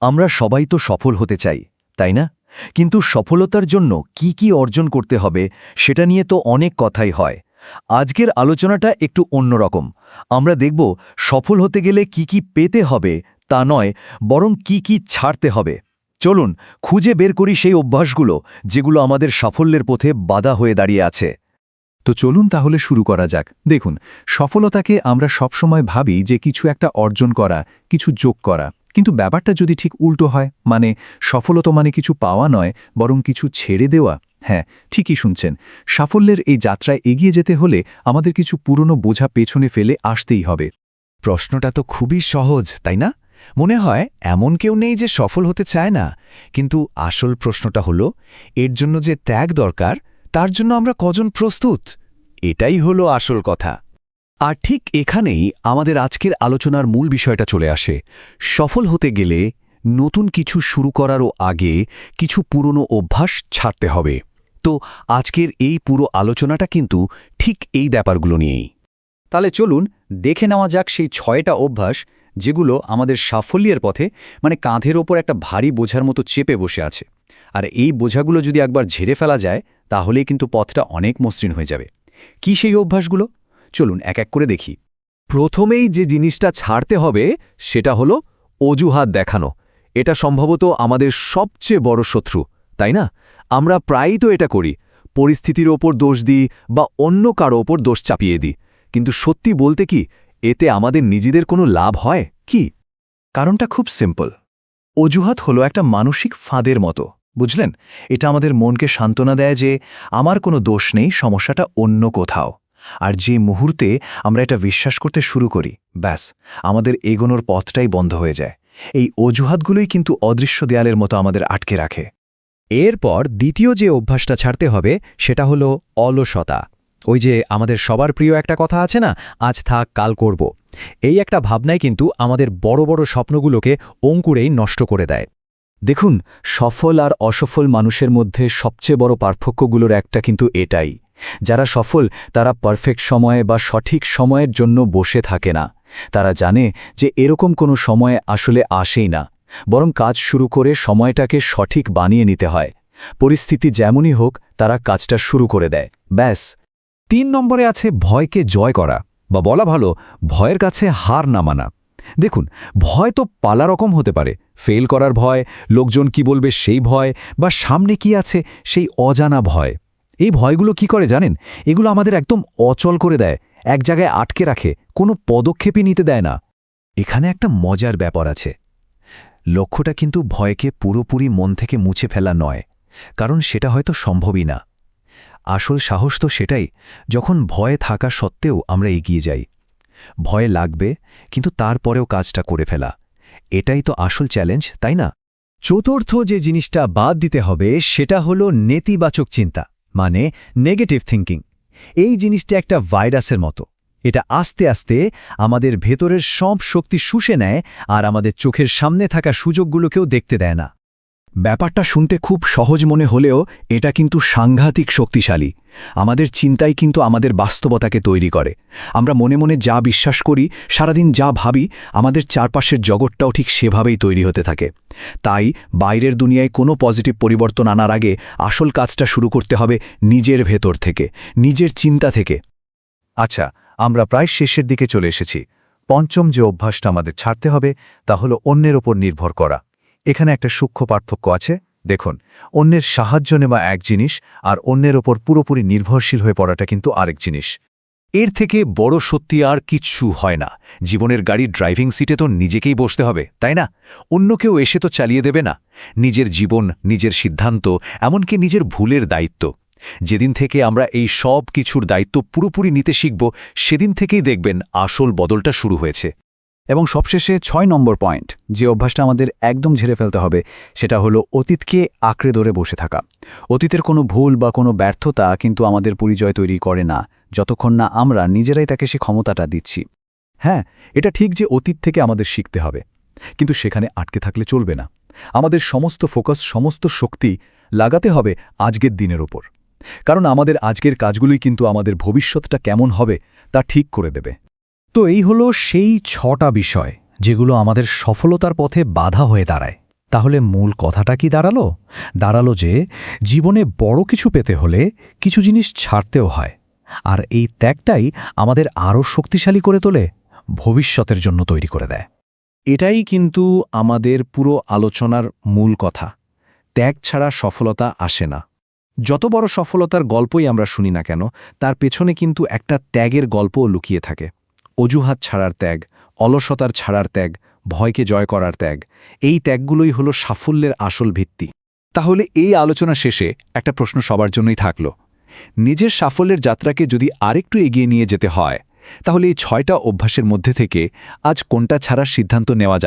আমরা সবাই তো সফল হতে চাই, তাই না? কিন্তু সফলতার জন্য কি অর্জন করতে হবে সেটা নিয়ে তো অনেক কথাই হয়। আজকের আলোচনাটা একটু অন্যরকম। আমরা দেখব সফল হতে গেলে কি পেতে হবে তা নয়, বরং কি ছাড়তে হবে। চলুন খুঁজে বের করি সেই অভ্যাসগুলো যেগুলো আমাদের সাফল্যের পথে বাধা হয়ে দাঁড়িয়ে আছে। তো চলুন তাহলে শুরু করা যাক। দেখুন, সফলতাকে আমরা সবসময় ভাবি যে কিছু একটা অর্জন করা, কিছু যোগ করা, কিন্তু ব্যাপারটা যদি ঠিক উল্টো হয়, মানে সফলতা মানে কিছু পাওয়া নয়, বরং কিছু ছেড়ে দেওয়া। হ্যাঁ, ঠিকই শুনছেন। সাফল্যের এই যাত্রায় এগিয়ে যেতে হলে আমাদের কিছু পুরনো বোঝা পেছনে ফেলে আসতেই হবে। প্রশ্নটা তো খুবই সহজ, তাই না? মনে হয় এমন কেউ নেই যে সফল হতে চায় না, কিন্তু আসল প্রশ্নটা হলো এর জন্য যে ত্যাগ দরকার তার জন্য আমরা কজন প্রস্তুত? এটাই হলো আসল কথা। আর ঠিক এখানেই আমাদের আজকের আলোচনার মূল বিষয়টা চলে আসে। সফল হতে গেলে নতুন কিছু শুরু করারও আগে কিছু পুরনো অভ্যাস ছাড়তে হবে। তো আজকের এই পুরো আলোচনাটা কিন্তু ঠিক এই ব্যাপারগুলো নিয়েই। তাহলে চলুন দেখে নেওয়া যাক সেই 6টা অভ্যাস যেগুলো আমাদের সাফল্যের পথে, মানে কাঁধের ওপর একটা ভারী বোঝার মতো চেপে বসে আছে। আর এই বোঝাগুলো যদি একবার ঝেড়ে ফেলা যায় তাহলেই কিন্তু পথটা অনেক মসৃণ হয়ে যাবে। কি সেই অভ্যাসগুলো? চলুন এক এক করে দেখি। প্রথমেই যে জিনিসটা ছাড়তে হবে সেটা হলো অজুহাত দেখানো। এটা সম্ভবত আমাদের সবচেয়ে বড় শত্রু, তাই না? আমরা প্রায়ই তো এটা করি, পরিস্থিতির ওপর দোষ দিই বা অন্য কারো ওপর দোষ চাপিয়ে দিই। কিন্তু সত্যি বলতে কি এতে আমাদের নিজেদের কোনো লাভ হয় কি? কারণটা খুব সিম্পল। অজুহাত হলো একটা মানসিক ফাঁদের মতো, বুঝলেন? এটা আমাদের মনকে সান্ত্বনা দেয় যে আমার কোনো দোষ নেই, সমস্যাটা অন্য কোথাও। আর যে মুহূর্তে আমরা এটা বিশ্বাস করতে শুরু করি, ব্যাস, আমাদের এগোনোর পথটাই বন্ধ হয়ে যায়। এই অজুহাতগুলোই কিন্তু অদৃশ্য দেয়ালের মতো আমাদের আটকে রাখে। এরপর দ্বিতীয় যে অভ্যাসটা ছাড়তে হবে সেটা হলো অলসতা। ওই যে আমাদের সবার প্রিয় একটা কথা আছে না, আজ থাক কাল করব। এই একটা ভাবনাই কিন্তু আমাদের বড় বড় স্বপ্নগুলোকে অঙ্কুরেই নষ্ট করে দেয়। দেখুন, সফল আর অসফল মানুষের মধ্যে সবচেয়ে বড় পার্থক্যগুলোর একটা কিন্তু এটাই। যারা সফল তারা পারফেক্ট সময়ে বা সঠিক সময়ের জন্য বসে থাকে না। তারা জানে যে এরকম কোনো সময় আসলে আসেই না, বরং কাজ শুরু করে সময়টাকে সঠিক বানিয়ে নিতে হয়। পরিস্থিতি যেমনই হোক তারা কাজটা শুরু করে দেয়, ব্যাস। 3 নম্বরে আছে ভয়কে জয় করা, বা বলা ভালো ভয়ের কাছে হার না মানা। দেখুন, ভয় তো পালা রকম হতে পারে। ফেল করার ভয়, লোকজন কি বলবে সেই ভয়, বা সামনে কি আছে সেই অজানা ভয়। এই ভয়গুলো কি করে জানেন? এগুলো আমাদের একদম অচল করে দেয়, এক জায়গায় আটকে রাখে, কোনো পদক্ষেপই নিতে দেয় না। এখানে একটা মজার ব্যাপার আছে। লক্ষ্যটা কিন্তু ভয়কে পুরোপুরি মন থেকে মুছে ফেলা নয়, কারণ সেটা হয়তো সম্ভবই না। আসল সাহস তো সেটাই যখন ভয় থাকা সত্ত্বেও আমরা এগিয়ে যাই। ভয় লাগবে, কিন্তু তারপরেও কাজটা করে ফেলা, এটাই তো আসল চ্যালেঞ্জ, তাই না? চতুর্থ যে জিনিসটা বাদ দিতে হবে সেটা হলো নেতিবাচক চিন্তা, মানে নেগেটিভ থিঙ্কিং। এই জিনিসটা একটা ভাইরাসের মতো। এটা আস্তে আস্তে আমাদের ভেতরের সব শক্তি শুষে নেয় আর আমাদের চোখের সামনে থাকা সুযোগগুলোকেও দেখতে দেয় না। ব্যাপারটা শুনতে খুব সহজ মনে হলেও এটা কিন্তু সাংঘাতিক শক্তিশালী। আমাদের চিন্তাই কিন্তু আমাদের বাস্তবতাকে তৈরি করে। আমরা মনে মনে যা বিশ্বাস করি, সারাদিন যা ভাবি, আমাদের চারপাশের জগৎটাও ঠিক সেভাবেই তৈরি হতে থাকে। তাই বাইরের দুনিয়ায় কোনো পজিটিভ পরিবর্তন আনার আগে আসল কাজটা শুরু করতে হবে নিজের ভেতর থেকে, নিজের চিন্তা থেকে। আচ্ছা, আমরা প্রায় শেষের দিকে চলে এসেছি। পঞ্চম যে অভ্যাসটা আমাদের ছাড়তে হবে তা হলো অন্যের ওপর নির্ভর করা। এখানে একটা সূক্ষ্ম পার্থক্য আছে। দেখুন, অন্যের সাহায্য নেওয়া এক জিনিস, আর অন্যের ওপর পুরোপুরি নির্ভরশীল হয়ে পড়াটা কিন্তু আরেক জিনিস। এর থেকে বড় সত্যি আর কিচ্ছু হয় না। জীবনের গাড়ির ড্রাইভিং সিটে তো নিজেকেই বসতে হবে, তাই না? অন্য কেউ এসে তো চালিয়ে দেবে না। নিজের জীবন, নিজের সিদ্ধান্ত, এমনকি নিজের ভুলের দায়িত্ব। যেদিন থেকে আমরা এই সব কিছুর দায়িত্ব পুরোপুরি নিতে শিখব, সেদিন থেকেই দেখবেন আসল বদলটা শুরু হয়েছে। এবং সবশেষে 6 নম্বর পয়েন্ট, যে অভ্যাসটা আমাদের একদম ঝেড়ে ফেলতে হবে, সেটা হলো অতীতকে আঁকড়ে ধরে বসে থাকা। অতীতের কোনো ভুল বা কোনো ব্যর্থতা কিন্তু আমাদের পরিচয় তৈরি করে না, যতক্ষণ না আমরা নিজেরাই তাকে সে ক্ষমতাটা দিচ্ছি। হ্যাঁ, এটা ঠিক যে অতীত থেকে আমাদের শিখতে হবে, কিন্তু সেখানে আটকে থাকলে চলবে না। আমাদের সমস্ত ফোকাস, সমস্ত শক্তি লাগাতে হবে আজকের দিনের ওপর, কারণ আমাদের আজকের কাজগুলোই কিন্তু আমাদের ভবিষ্যৎটা কেমন হবে তা ঠিক করে দেবে। তো এই হলো সেই 6টা বিষয় যেগুলো আমাদের সফলতার পথে বাধা হয়ে দাঁড়ায়। তাহলে মূল কথাটা কি দাঁড়ালো যে জীবনে বড় কিছু পেতে হলে কিছু জিনিস ছাড়তেও হয়, আর এই ত্যাগটাই আমাদের আরও শক্তিশালী করে তোলে, ভবিষ্যতের জন্য তৈরি করে দেয়। এটাই কিন্তু আমাদের পুরো আলোচনার মূল কথা। ত্যাগ ছাড়া সফলতা আসে না। যত বড় সফলতার গল্পই আমরা শুনি না কেন, তার পেছনে কিন্তু একটা ত্যাগের গল্পও লুকিয়ে থাকে। অজুহাত ছাড়ার ত্যাগ, অলসতার ছাড়ার ত্যাগ, ভয়কে জয় করার ত্যাগ, এই ত্যাগগুলোই হলো সাফল্যের আসল ভিত্তি। তাহলে এই আলোচনা শেষে একটা প্রশ্ন সবার জন্যই থাকল। নিজের সাফল্যের যাত্রাকে যদি আরেকটু এগিয়ে নিয়ে যেতে হয়, তাহলে এই 6টা অভ্যাসের মধ্যে থেকে আজ কোনটা ছাড়ার সিদ্ধান্ত নেওয়া যায়?